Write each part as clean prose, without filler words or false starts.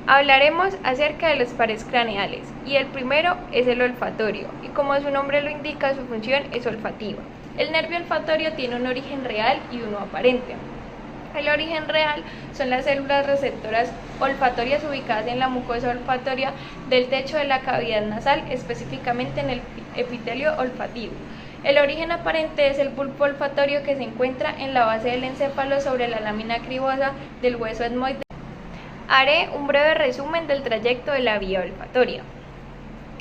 Hablaremos acerca de los pares craneales y el primero es el olfatorio y como su nombre lo indica su función es olfativa. El nervio olfatorio tiene un origen real y uno aparente. El origen real son las células receptoras olfatorias ubicadas en la mucosa olfatoria del techo de la cavidad nasal, específicamente en el epitelio olfativo. El origen aparente es el bulbo olfatorio que se encuentra en la base del encéfalo sobre la lámina cribosa del hueso etmoide. Haré un breve resumen del trayecto de la vía olfatoria.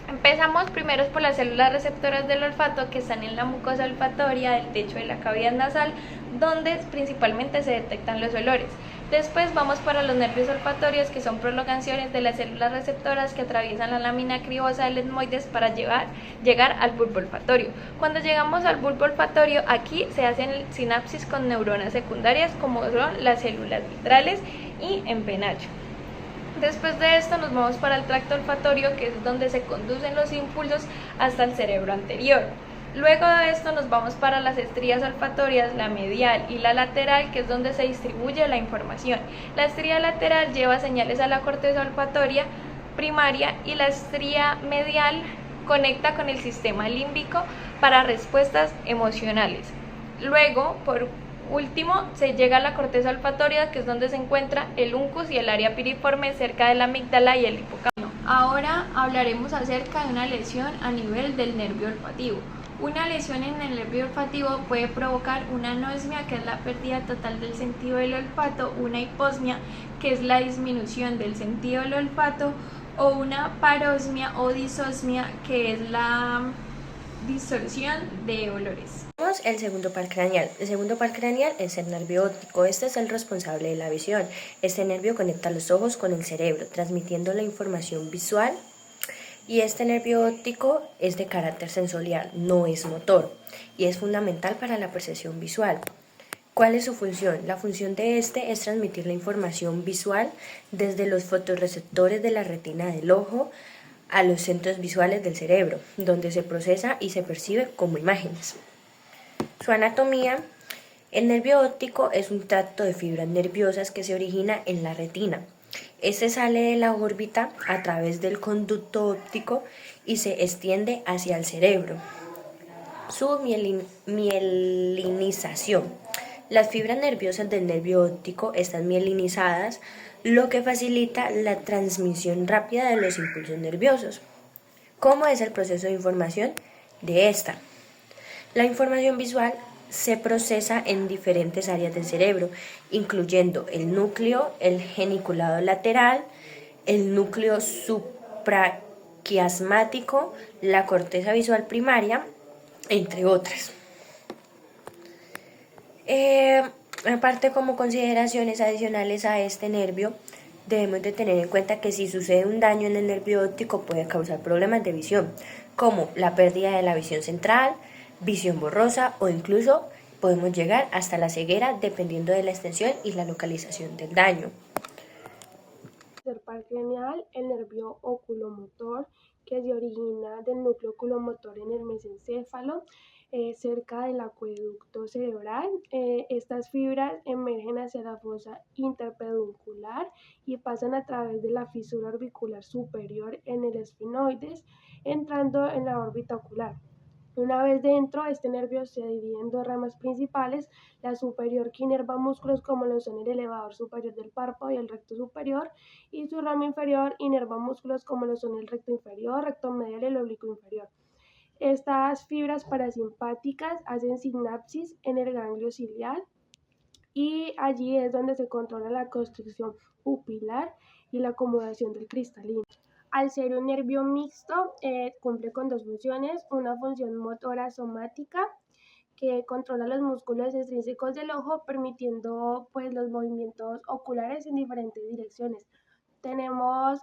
Empezamos primero por las células receptoras del olfato que están en la mucosa olfatoria del techo de la cavidad nasal, donde principalmente se detectan los olores. Después vamos para los nervios olfatorios, que son prolongaciones de las células receptoras que atraviesan la lámina cribosa del etmoides para llegar al bulbo olfatorio. Cuando llegamos al bulbo olfatorio, aquí se hacen sinapsis con neuronas secundarias como son las células vitrales y en penacho. Después de esto nos vamos para el tracto olfatorio, que es donde se conducen los impulsos hasta el cerebro anterior. Luego de esto nos vamos para las estrías olfatorias, la medial y la lateral, que es donde se distribuye la información. La estría lateral lleva señales a la corteza olfatoria primaria y la estría medial conecta con el sistema límbico para respuestas emocionales. Luego, por último, se llega a la corteza olfatoria, que es donde se encuentra el uncus y el área piriforme cerca de la amígdala y el hipocampo. Ahora hablaremos acerca de una lesión a nivel del nervio olfativo. Una lesión en el nervio olfativo puede provocar una anosmia, que es la pérdida total del sentido del olfato, una hiposmia, que es la disminución del sentido del olfato, o una parosmia o disosmia, que es la distorsión de olores. El segundo par craneal. El segundo par craneal es el nervio óptico. Este es el responsable de la visión. Este nervio conecta los ojos con el cerebro, transmitiendo la información visual. Y este nervio óptico es de carácter sensorial, no es motor, y es fundamental para la percepción visual. ¿Cuál es su función? La función de este es transmitir la información visual desde los fotorreceptores de la retina del ojo a los centros visuales del cerebro, donde se procesa y se percibe como imágenes. Su anatomía: el nervio óptico es un tracto de fibras nerviosas que se origina en la retina. Este sale de la órbita a través del conducto óptico y se extiende hacia el cerebro. Su mielinización: las fibras nerviosas del nervio óptico están mielinizadas, lo que facilita la transmisión rápida de los impulsos nerviosos. ¿Cómo es el proceso de información de esta? La información visual se procesa en diferentes áreas del cerebro, incluyendo el núcleo, el geniculado lateral, el núcleo supraquiasmático, la corteza visual primaria, entre otras. Aparte, como consideraciones adicionales a este nervio, debemos de tener en cuenta que si sucede un daño en el nervio óptico puede causar problemas de visión, como la pérdida de la visión central, visión borrosa o incluso podemos llegar hasta la ceguera dependiendo de la extensión y la localización del daño. Tercer par craneal, el nervio oculomotor, que se origina del núcleo oculomotor en el mesencéfalo, cerca del acueducto cerebral. Estas fibras emergen hacia la fosa interpeduncular y pasan a través de la fisura orbicular superior en el esfenoides, entrando en la órbita ocular. Una vez dentro, este nervio se divide en dos ramas principales, la superior, que inerva músculos como lo son el elevador superior del párpado y el recto superior, y su rama inferior inerva músculos como lo son el recto inferior, recto medial y el oblicuo inferior. Estas fibras parasimpáticas hacen sinapsis en el ganglio ciliar y allí es donde se controla la constricción pupilar y la acomodación del cristalino. Al ser un nervio mixto, cumple con dos funciones: una función motora somática, que controla los músculos extrínsecos del ojo, permitiendo pues los movimientos oculares en diferentes direcciones. Tenemos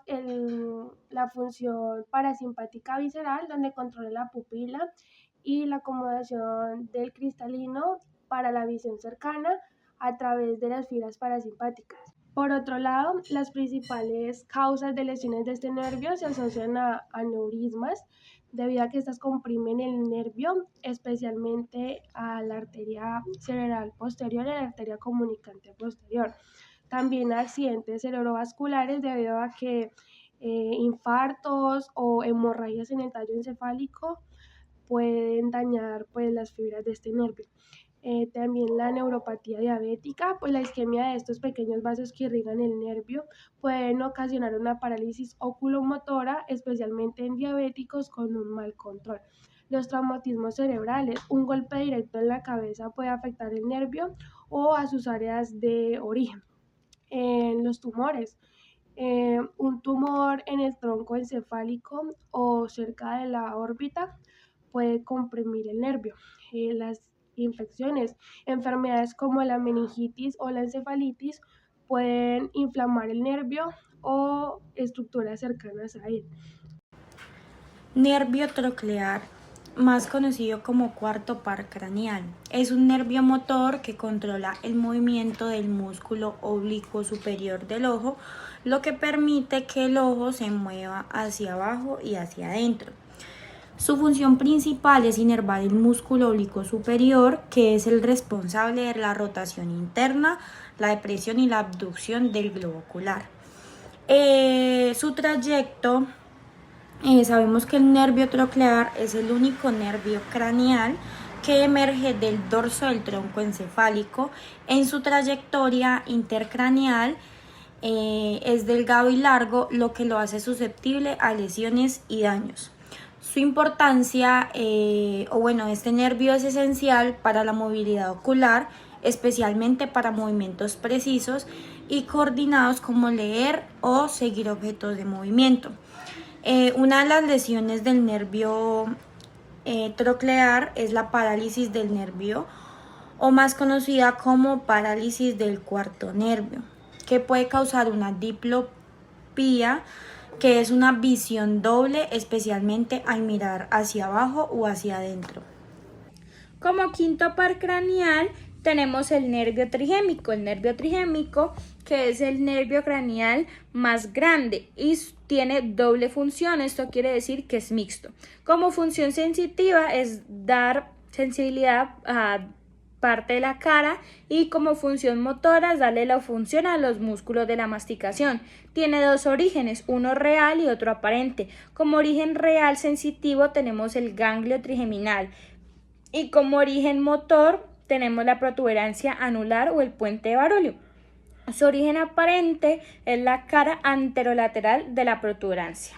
la función parasimpática visceral, donde controla la pupila y la acomodación del cristalino para la visión cercana a través de las fibras parasimpáticas. Por otro lado, las principales causas de lesiones de este nervio se asocian a aneurismas, debido a que estas comprimen el nervio, especialmente a la arteria cerebral posterior y a la arteria comunicante posterior. también accidentes cerebrovasculares debido a que infartos o hemorragias en el tallo encefálico pueden dañar pues las fibras de este nervio. También la neuropatía diabética, pues la isquemia de estos pequeños vasos que irrigan el nervio pueden ocasionar una parálisis oculomotora, especialmente en diabéticos con un mal control. Los traumatismos cerebrales, un golpe directo en la cabeza puede afectar el nervio o a sus áreas de origen. Los tumores, un tumor en el tronco encefálico o cerca de la órbita puede comprimir el nervio. Las infecciones, enfermedades como la meningitis o la encefalitis pueden inflamar el nervio o estructuras cercanas a él. Nervio troclear, más conocido como cuarto par craneal, es un nervio motor que controla el movimiento del músculo oblicuo superior del ojo, lo que permite que el ojo se mueva hacia abajo y hacia adentro. Su función principal es inervar el músculo oblicuo superior, que es el responsable de la rotación interna, la depresión y la abducción del globo ocular. Su trayecto, sabemos que el nervio troclear es el único nervio craneal que emerge del dorso del tronco encefálico. En su trayectoria intercraneal es delgado y largo, lo que lo hace susceptible a lesiones y daños. Su importancia, este nervio es esencial para la movilidad ocular, especialmente para movimientos precisos y coordinados como leer o seguir objetos de movimiento. Una de las lesiones del nervio troclear es la parálisis del nervio, o más conocida como parálisis del cuarto nervio, que puede causar una diplopía, que es una visión doble, especialmente al mirar hacia abajo o hacia adentro. Como quinto par craneal tenemos el nervio trigémico. El nervio trigémico, que es el nervio craneal más grande y tiene doble función. Esto quiere decir que es mixto. Como función sensitiva es dar sensibilidad a parte de la cara, y como función motora es darle la función a los músculos de la masticación. Tiene dos orígenes, uno real y otro aparente. Como origen real sensitivo tenemos el ganglio trigeminal, y como origen motor tenemos la protuberancia anular o el puente de Barolio. Su origen aparente es la cara anterolateral de la protuberancia.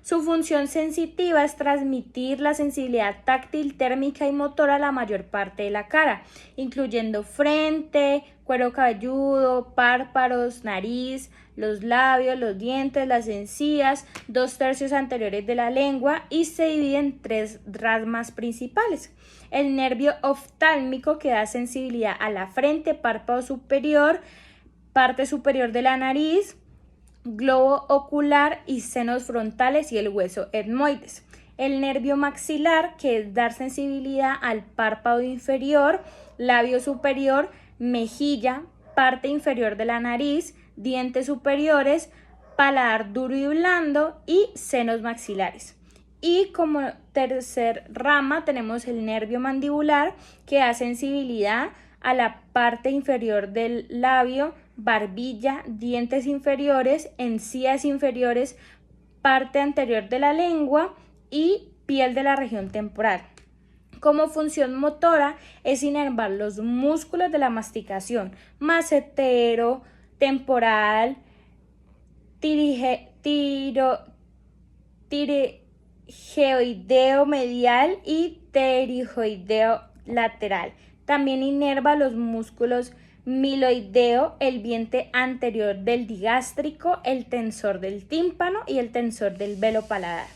Su función sensitiva es transmitir la sensibilidad táctil, térmica y motora a la mayor parte de la cara, incluyendo frente, cuero cabelludo, párpados, nariz, los labios, los dientes, las encías, 2/3 anteriores de la lengua, y se divide en 3 ramas principales. El nervio oftálmico, que da sensibilidad a la frente, párpado superior, parte superior de la nariz, globo ocular y senos frontales y el hueso etmoides. El nervio maxilar, que es dar sensibilidad al párpado inferior, labio superior, mejilla, parte inferior de la nariz, dientes superiores, paladar duro y blando y senos maxilares. Y como tercer rama tenemos el nervio mandibular, que da sensibilidad a la parte inferior del labio, barbilla, dientes inferiores, encías inferiores, parte anterior de la lengua y piel de la región temporal. Como función motora es inervar los músculos de la masticación, macetero, temporal, tireoideo medial y pterigoideo lateral. También inerva los músculos miloideo, el vientre anterior del digástrico, el tensor del tímpano y el tensor del velo paladar.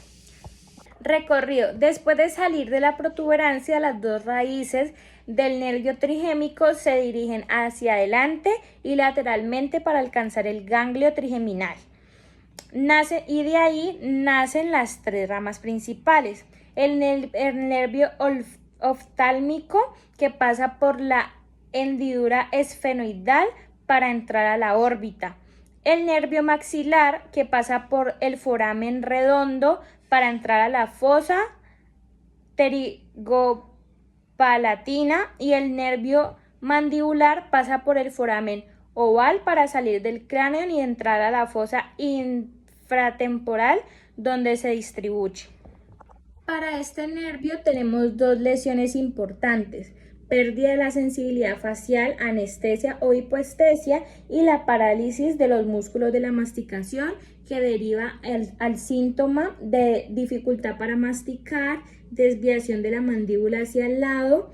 Recorrido. Después de salir de la protuberancia, las dos raíces del nervio trigémico se dirigen hacia adelante y lateralmente para alcanzar el ganglio trigeminal. Y de ahí nacen las 3 ramas principales. El nervio oftálmico, que pasa por la hendidura esfenoidal para entrar a la órbita. El nervio maxilar, que pasa por el foramen redondo para entrar a la fosa pterigopalatina, y el nervio mandibular pasa por el foramen oval para salir del cráneo y entrar a la fosa infratemporal donde se distribuye. Para este nervio tenemos dos lesiones importantes: pérdida de la sensibilidad facial, anestesia o hipoestesia y la parálisis de los músculos de la masticación, que deriva al síntoma de dificultad para masticar, desviación de la mandíbula hacia el lado,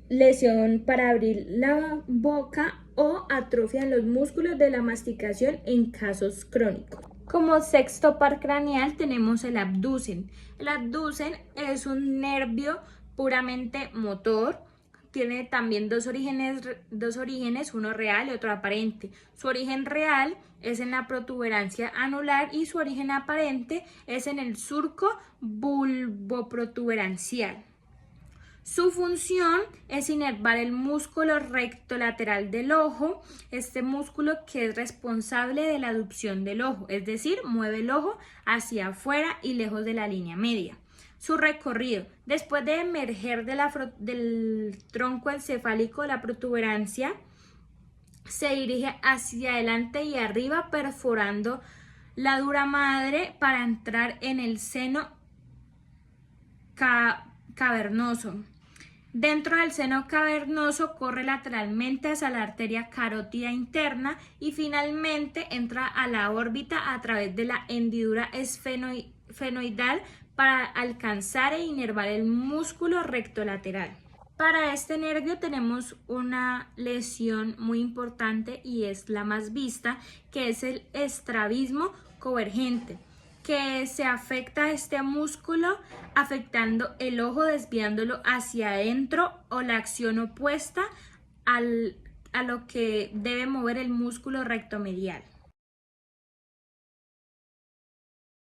lesión para abrir la boca o atrofia en los músculos de la masticación en casos crónicos. Como sexto par craneal tenemos el abducen. El abducen es un nervio puramente motor. Tiene también dos orígenes, uno real y otro aparente. Su origen real es en la protuberancia anular y su origen aparente es en el surco bulboprotuberancial. Su función es inervar el músculo recto lateral del ojo, este músculo que es responsable de la aducción del ojo, es decir, mueve el ojo hacia afuera y lejos de la línea media. Su recorrido: después de emerger del tronco encefálico, la protuberancia se dirige hacia adelante y arriba, perforando la dura madre para entrar en el seno cavernoso. Dentro del seno cavernoso corre lateralmente hacia la arteria carótida interna y finalmente entra a la órbita a través de la hendidura esfenoidal para alcanzar e inervar el músculo recto lateral. Para este nervio tenemos una lesión muy importante y es la más vista, que es el estrabismo convergente, que se afecta a este músculo afectando el ojo, desviándolo hacia adentro, o la acción opuesta a lo que debe mover el músculo rectomedial.